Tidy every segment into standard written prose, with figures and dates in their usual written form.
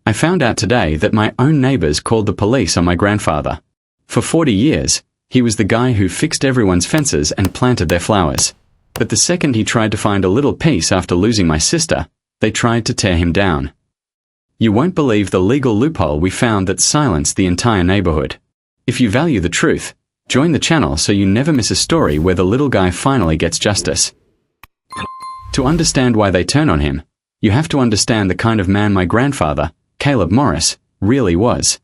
I found out today that my own neighbors called the police on my grandfather. For 40 years, he was the guy who fixed everyone's fences and planted their flowers. But the second he tried to find a little peace after losing my sister, they tried to tear him down. You won't believe the legal loophole we found that silenced the entire neighborhood. If you value the truth, join the channel so you never miss a story where the little guy finally gets justice. To understand why they turn on him, you have to understand the kind of man my grandfather, Caleb Morris, really was.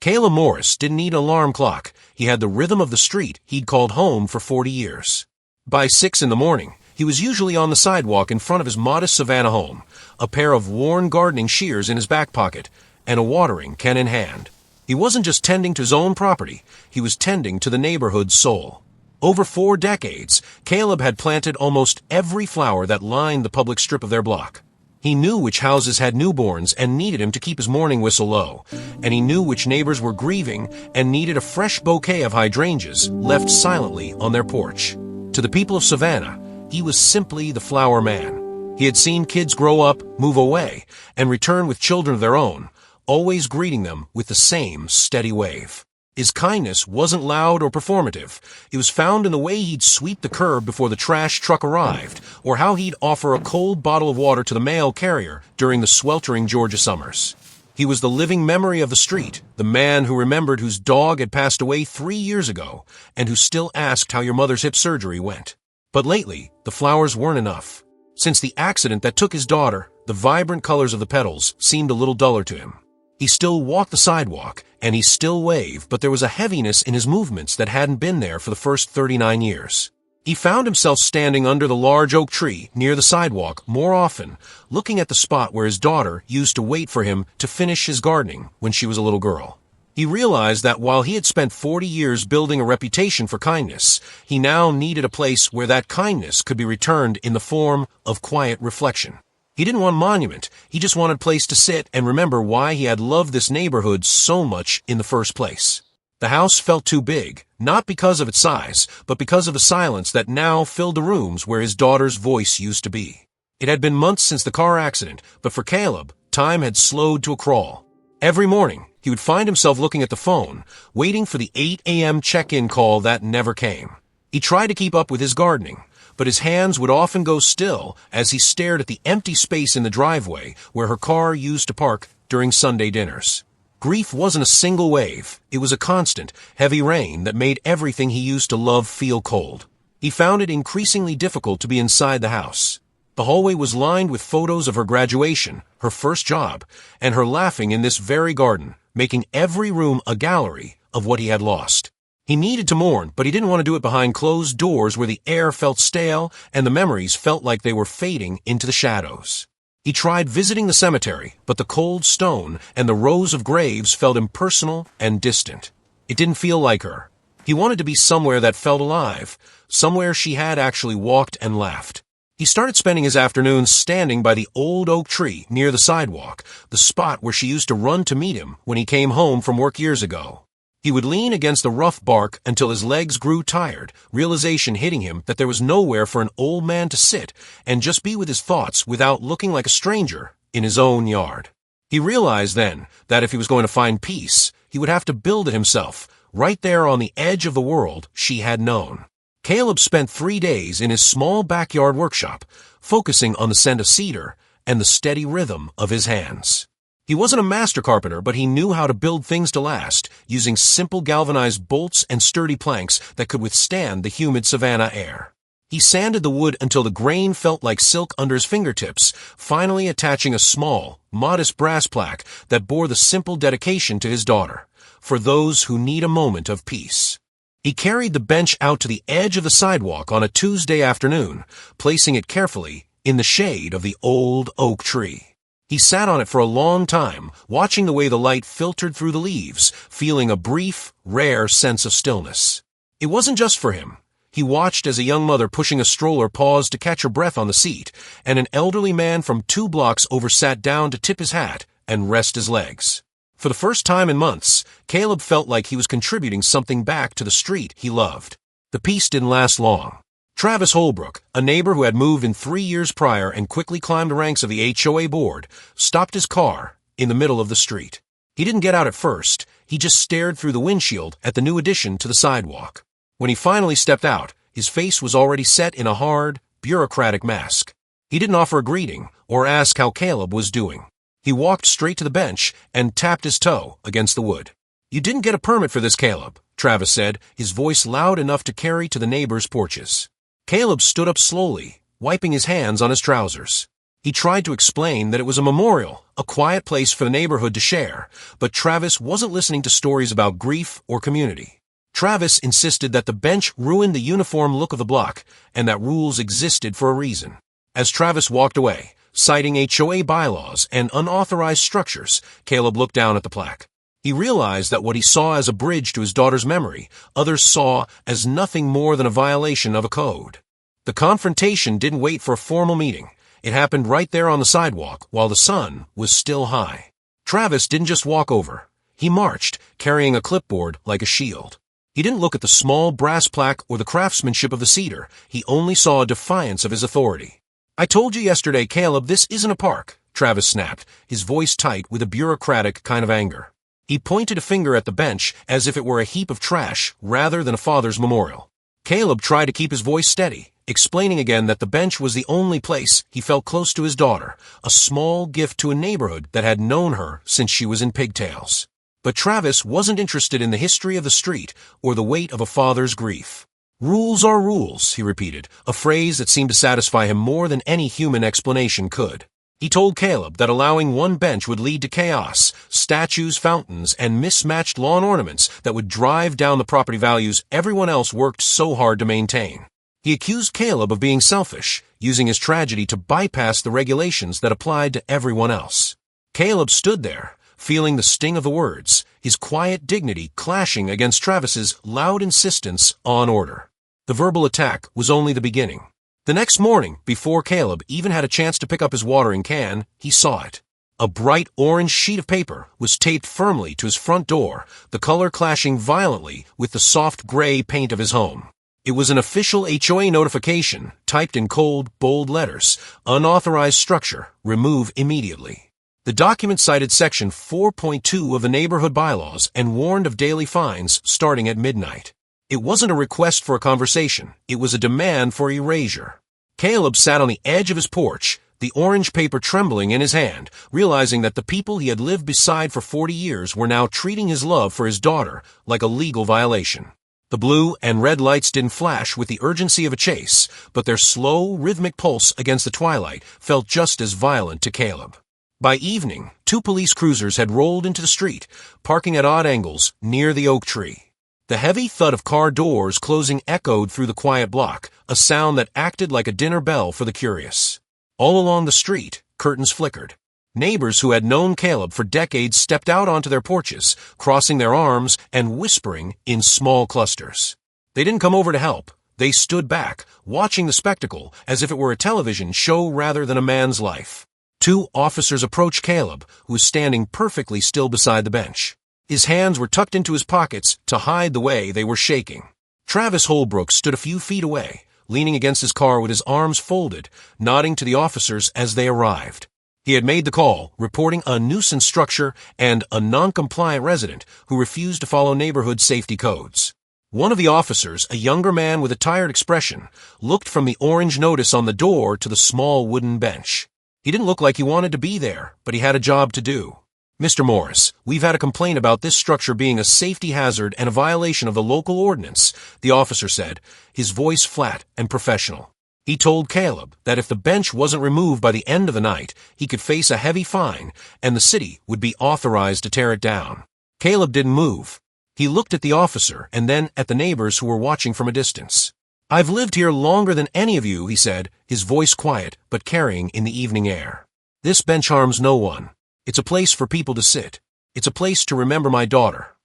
Caleb Morris didn't need an alarm clock. He had the rhythm of the street he'd called home for 40 years. By 6 in the morning, he was usually on the sidewalk in front of his modest Savannah home, a pair of worn gardening shears in his back pocket, and a watering can in hand. He wasn't just tending to his own property, he was tending to the neighborhood's soul. Over 4 decades, Caleb had planted almost every flower that lined the public strip of their block. He knew which houses had newborns and needed him to keep his morning whistle low, and he knew which neighbors were grieving and needed a fresh bouquet of hydrangeas left silently on their porch. To the people of Savannah, he was simply the flower man. He had seen kids grow up, move away, and return with children of their own, always greeting them with the same steady wave. His kindness wasn't loud or performative. It was found in the way he'd sweep the curb before the trash truck arrived, or how he'd offer a cold bottle of water to the mail carrier during the sweltering Georgia summers. He was the living memory of the street, the man who remembered whose dog had passed away 3 years ago, and who still asked how your mother's hip surgery went. But lately, the flowers weren't enough. Since the accident that took his daughter, the vibrant colors of the petals seemed a little duller to him. He still walked the sidewalk, and he still waved, but there was a heaviness in his movements that hadn't been there for the first 39 years. He found himself standing under the large oak tree near the sidewalk more often, looking at the spot where his daughter used to wait for him to finish his gardening when she was a little girl. He realized that while he had spent 40 years building a reputation for kindness, he now needed a place where that kindness could be returned in the form of quiet reflection. He didn't want a monument, he just wanted a place to sit and remember why he had loved this neighborhood so much in the first place. The house felt too big, not because of its size, but because of the silence that now filled the rooms where his daughter's voice used to be. It had been months since the car accident, but for Caleb, time had slowed to a crawl. Every morning, he would find himself looking at the phone, waiting for the 8 a.m. check-in call that never came. He tried to keep up with his gardening, but his hands would often go still as he stared at the empty space in the driveway where her car used to park during Sunday dinners. Grief wasn't a single wave. It was a constant, heavy rain that made everything he used to love feel cold. He found it increasingly difficult to be inside the house. The hallway was lined with photos of her graduation, her first job, and her laughing in this very garden, making every room a gallery of what he had lost. He needed to mourn, but he didn't want to do it behind closed doors where the air felt stale and the memories felt like they were fading into the shadows. He tried visiting the cemetery, but the cold stone and the rows of graves felt impersonal and distant. It didn't feel like her. He wanted to be somewhere that felt alive, somewhere she had actually walked and laughed. He started spending his afternoons standing by the old oak tree near the sidewalk, the spot where she used to run to meet him when he came home from work years ago. He would lean against the rough bark until his legs grew tired, realization hitting him that there was nowhere for an old man to sit and just be with his thoughts without looking like a stranger in his own yard. He realized then that if he was going to find peace, he would have to build it himself, right there on the edge of the world she had known. Caleb spent 3 days in his small backyard workshop, focusing on the scent of cedar and the steady rhythm of his hands. He wasn't a master carpenter, but he knew how to build things to last, using simple galvanized bolts and sturdy planks that could withstand the humid Savannah air. He sanded the wood until the grain felt like silk under his fingertips, finally attaching a small, modest brass plaque that bore the simple dedication to his daughter, for those who need a moment of peace. He carried the bench out to the edge of the sidewalk on a Tuesday afternoon, placing it carefully in the shade of the old oak tree. He sat on it for a long time, watching the way the light filtered through the leaves, feeling a brief, rare sense of stillness. It wasn't just for him. He watched as a young mother pushing a stroller paused to catch her breath on the seat, and an elderly man from 2 blocks over sat down to tip his hat and rest his legs. For the first time in months, Caleb felt like he was contributing something back to the street he loved. The peace didn't last long. Travis Holbrook, a neighbor who had moved in 3 years prior and quickly climbed the ranks of the HOA board, stopped his car in the middle of the street. He didn't get out at first. He just stared through the windshield at the new addition to the sidewalk. When he finally stepped out, his face was already set in a hard, bureaucratic mask. He didn't offer a greeting or ask how Caleb was doing. He walked straight to the bench and tapped his toe against the wood. "You didn't get a permit for this, Caleb," Travis said, his voice loud enough to carry to the neighbors' porches. Caleb stood up slowly, wiping his hands on his trousers. He tried to explain that it was a memorial, a quiet place for the neighborhood to share, but Travis wasn't listening to stories about grief or community. Travis insisted that the bench ruined the uniform look of the block and that rules existed for a reason. As Travis walked away, citing HOA bylaws and unauthorized structures, Caleb looked down at the plaque. He realized that what he saw as a bridge to his daughter's memory, others saw as nothing more than a violation of a code. The confrontation didn't wait for a formal meeting. It happened right there on the sidewalk while the sun was still high. Travis didn't just walk over. He marched, carrying a clipboard like a shield. He didn't look at the small brass plaque or the craftsmanship of the cedar. He only saw a defiance of his authority. "I told you yesterday, Caleb, this isn't a park," Travis snapped, his voice tight with a bureaucratic kind of anger. He pointed a finger at the bench as if it were a heap of trash rather than a father's memorial. Caleb tried to keep his voice steady, explaining again that the bench was the only place he felt close to his daughter, a small gift to a neighborhood that had known her since she was in pigtails. But Travis wasn't interested in the history of the street or the weight of a father's grief. "Rules are rules," he repeated, a phrase that seemed to satisfy him more than any human explanation could. He told Caleb that allowing one bench would lead to chaos, statues, fountains, and mismatched lawn ornaments that would drive down the property values everyone else worked so hard to maintain. He accused Caleb of being selfish, using his tragedy to bypass the regulations that applied to everyone else. Caleb stood there, feeling the sting of the words, his quiet dignity clashing against Travis's loud insistence on order. The verbal attack was only the beginning. The next morning, before Caleb even had a chance to pick up his watering can, he saw it. A bright orange sheet of paper was taped firmly to his front door, the color clashing violently with the soft gray paint of his home. It was an official HOA notification, typed in cold, bold letters, "Unauthorized structure, remove immediately." The document cited Section 4.2 of the neighborhood bylaws and warned of daily fines starting at midnight. It wasn't a request for a conversation. It was a demand for erasure. Caleb sat on the edge of his porch, the orange paper trembling in his hand, realizing that the people he had lived beside for 40 years were now treating his love for his daughter like a legal violation. The blue and red lights didn't flash with the urgency of a chase, but their slow, rhythmic pulse against the twilight felt just as violent to Caleb. By evening, 2 police cruisers had rolled into the street, parking at odd angles near the oak tree. The heavy thud of car doors closing echoed through the quiet block, a sound that acted like a dinner bell for the curious. All along the street, curtains flickered. Neighbors who had known Caleb for decades stepped out onto their porches, crossing their arms and whispering in small clusters. They didn't come over to help. They stood back, watching the spectacle as if it were a television show rather than a man's life. 2 officers approached Caleb, who was standing perfectly still beside the bench. His hands were tucked into his pockets to hide the way they were shaking. Travis Holbrook stood a few feet away, leaning against his car with his arms folded, nodding to the officers as they arrived. He had made the call, reporting a nuisance structure and a non-compliant resident who refused to follow neighborhood safety codes. One of the officers, a younger man with a tired expression, looked from the orange notice on the door to the small wooden bench. He didn't look like he wanted to be there, but he had a job to do. "Mr. Morris, we've had a complaint about this structure being a safety hazard and a violation of the local ordinance," the officer said, his voice flat and professional. He told Caleb that if the bench wasn't removed by the end of the night, he could face a heavy fine and the city would be authorized to tear it down. Caleb didn't move. He looked at the officer and then at the neighbors who were watching from a distance. "I've lived here longer than any of you," he said, his voice quiet but carrying in the evening air. "This bench harms no one. It's a place for people to sit. It's a place to remember my daughter."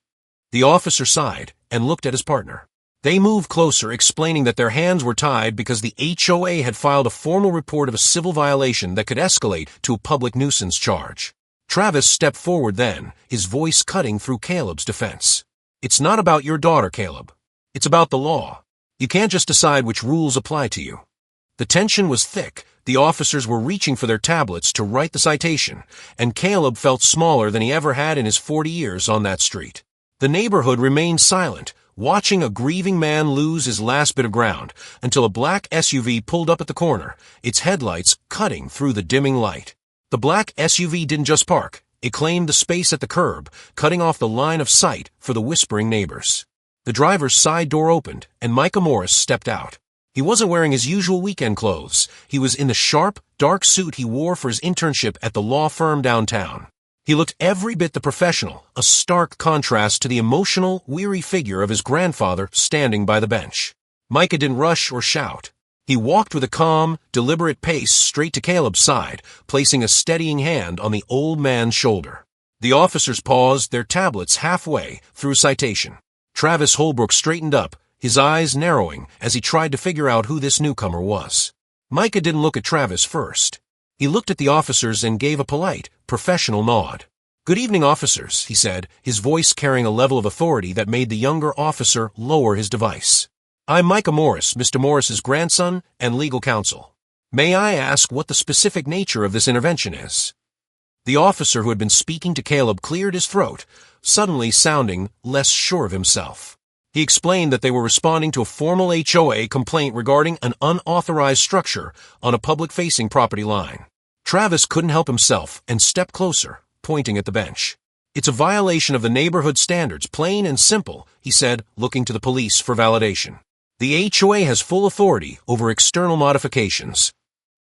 The officer sighed and looked at his partner. They moved closer, explaining that their hands were tied because the HOA had filed a formal report of a civil violation that could escalate to a public nuisance charge. Travis stepped forward then, his voice cutting through Caleb's defense. "It's not about your daughter, Caleb. It's about the law. You can't just decide which rules apply to you." The tension was thick, The officers were reaching for their tablets to write the citation, and Caleb felt smaller than he ever had in his 40 years on that street. The neighborhood remained silent, watching a grieving man lose his last bit of ground, until a black SUV pulled up at the corner, its headlights cutting through the dimming light. The black SUV didn't just park, it claimed the space at the curb, cutting off the line of sight for the whispering neighbors. The driver's side door opened, and Micah Morris stepped out. He wasn't wearing his usual weekend clothes. He was in the sharp, dark suit he wore for his internship at the law firm downtown. He looked every bit the professional, a stark contrast to the emotional, weary figure of his grandfather standing by the bench. Micah didn't rush or shout. He walked with a calm, deliberate pace straight to Caleb's side, placing a steadying hand on the old man's shoulder. The officers paused, their tablets halfway through a citation. Travis Holbrook straightened up, his eyes narrowing as he tried to figure out who this newcomer was. Micah didn't look at Travis first. He looked at the officers and gave a polite, professional nod. "Good evening, officers," he said, his voice carrying a level of authority that made the younger officer lower his device. "I'm Micah Morris, Mr. Morris's grandson and legal counsel. May I ask what the specific nature of this intervention is?" The officer who had been speaking to Caleb cleared his throat, suddenly sounding less sure of himself. He explained that they were responding to a formal HOA complaint regarding an unauthorized structure on a public-facing property line. Travis couldn't help himself and stepped closer, pointing at the bench. "It's a violation of the neighborhood standards, plain and simple," he said, looking to the police for validation. "The HOA has full authority over external modifications."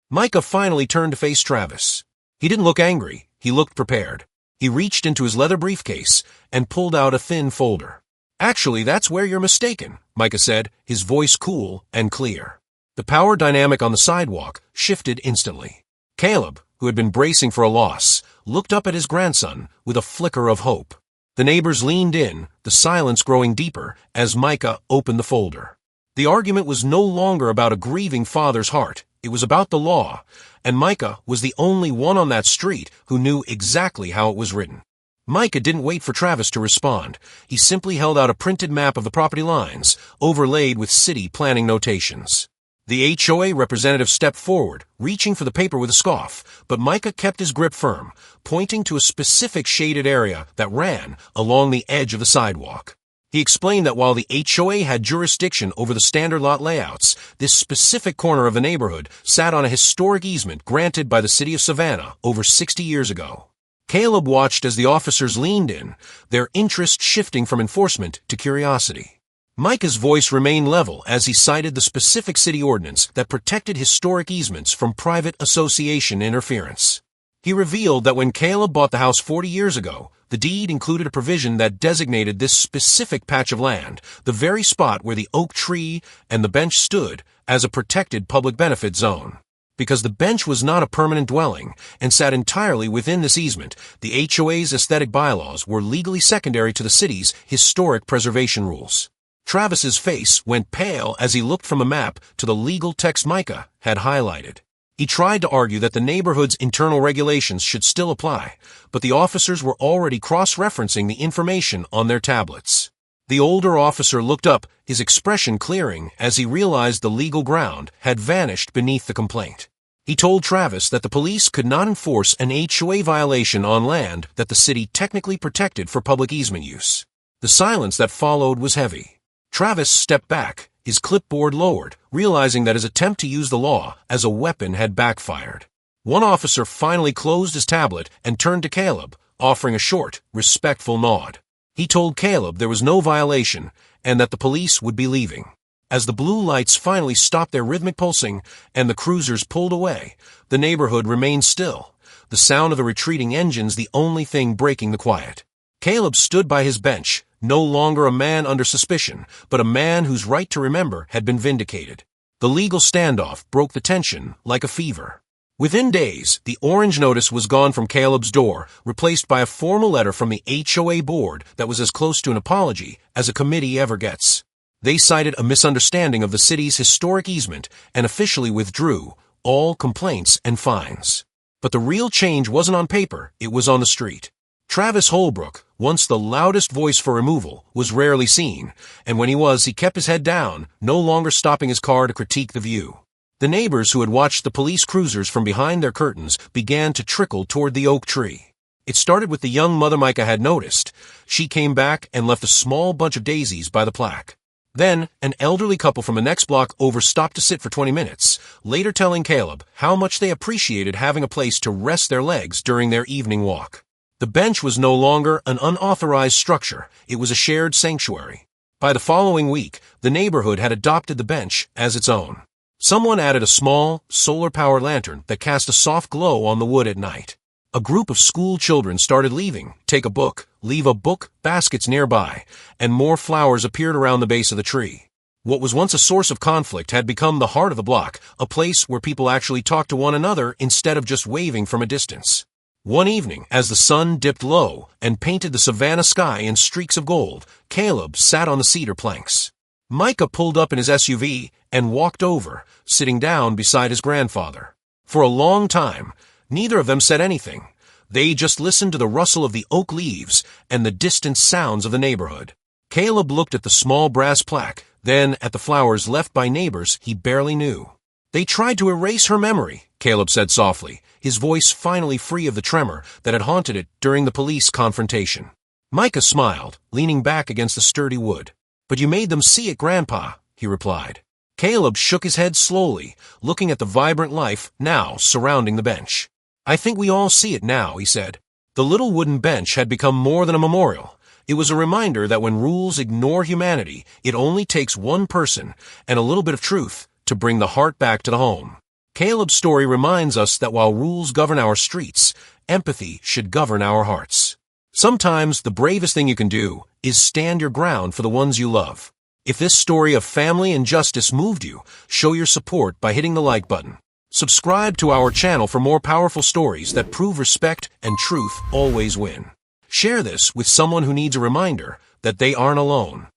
Micah finally turned to face Travis. He didn't look angry, he looked prepared. He reached into his leather briefcase and pulled out a thin folder. "Actually, that's where you're mistaken," Micah said, his voice cool and clear. The power dynamic on the sidewalk shifted instantly. Caleb, who had been bracing for a loss, looked up at his grandson with a flicker of hope. The neighbors leaned in, the silence growing deeper as Micah opened the folder. The argument was no longer about a grieving father's heart. It was about the law, and Micah was the only one on that street who knew exactly how it was written. Micah didn't wait for Travis to respond. He simply held out a printed map of the property lines, overlaid with city planning notations. The HOA representative stepped forward, reaching for the paper with a scoff, but Micah kept his grip firm, pointing to a specific shaded area that ran along the edge of the sidewalk. He explained that while the HOA had jurisdiction over the standard lot layouts, this specific corner of the neighborhood sat on a historic easement granted by the city of Savannah over 60 years ago. Caleb watched as the officers leaned in, their interest shifting from enforcement to curiosity. Micah's voice remained level as he cited the specific city ordinance that protected historic easements from private association interference. He revealed that when Caleb bought the house 40 years ago, the deed included a provision that designated this specific patch of land, the very spot where the oak tree and the bench stood, as a protected public benefit zone. Because the bench was not a permanent dwelling and sat entirely within this easement, the HOA's aesthetic bylaws were legally secondary to the city's historic preservation rules. Travis's face went pale as he looked from a map to the legal text Micah had highlighted. He tried to argue that the neighborhood's internal regulations should still apply, but the officers were already cross-referencing the information on their tablets. The older officer looked up, his expression clearing as he realized the legal ground had vanished beneath the complaint. He told Travis that the police could not enforce an HOA violation on land that the city technically protected for public easement use. The silence that followed was heavy. Travis stepped back, his clipboard lowered, realizing that his attempt to use the law as a weapon had backfired. One officer finally closed his tablet and turned to Caleb, offering a short, respectful nod. He told Caleb there was no violation and that the police would be leaving. As the blue lights finally stopped their rhythmic pulsing and the cruisers pulled away, the neighborhood remained still, the sound of the retreating engines the only thing breaking the quiet. Caleb stood by his bench, no longer a man under suspicion, but a man whose right to remember had been vindicated. The legal standoff broke the tension like a fever. Within days, the orange notice was gone from Caleb's door, replaced by a formal letter from the HOA board that was as close to an apology as a committee ever gets. They cited a misunderstanding of the city's historic easement and officially withdrew all complaints and fines. But the real change wasn't on paper, it was on the street. Travis Holbrook, once the loudest voice for removal, was rarely seen, and when he was, he kept his head down, no longer stopping his car to critique the view. The neighbors who had watched the police cruisers from behind their curtains began to trickle toward the oak tree. It started with the young mother Micah had noticed. She came back and left a small bunch of daisies by the plaque. Then, an elderly couple from the next block over stopped to sit for 20 minutes, later telling Caleb how much they appreciated having a place to rest their legs during their evening walk. The bench was no longer an unauthorized structure, it was a shared sanctuary. By the following week, the neighborhood had adopted the bench as its own. Someone added a small, solar-powered lantern that cast a soft glow on the wood at night. A group of school children started leaving, take a book, leave a book baskets nearby, and more flowers appeared around the base of the tree. What was once a source of conflict had become the heart of the block, a place where people actually talked to one another instead of just waving from a distance. One evening, as the sun dipped low and painted the savannah sky in streaks of gold, Caleb sat on the cedar planks. Micah pulled up in his SUV and walked over, sitting down beside his grandfather. For a long time, neither of them said anything. They just listened to the rustle of the oak leaves and the distant sounds of the neighborhood. Caleb looked at the small brass plaque, then at the flowers left by neighbors he barely knew. "They tried to erase her memory," Caleb said softly, his voice finally free of the tremor that had haunted it during the police confrontation. Micah smiled, leaning back against the sturdy wood. "But you made them see it, Grandpa," he replied. Caleb shook his head slowly, looking at the vibrant life now surrounding the bench. "I think we all see it now," he said. The little wooden bench had become more than a memorial. It was a reminder that when rules ignore humanity, it only takes one person and a little bit of truth to bring the heart back to the home. Caleb's story reminds us that while rules govern our streets, empathy should govern our hearts. Sometimes the bravest thing you can do is stand your ground for the ones you love. If this story of family and justice moved you, show your support by hitting the like button. Subscribe to our channel for more powerful stories that prove respect and truth always win. Share this with someone who needs a reminder that they aren't alone.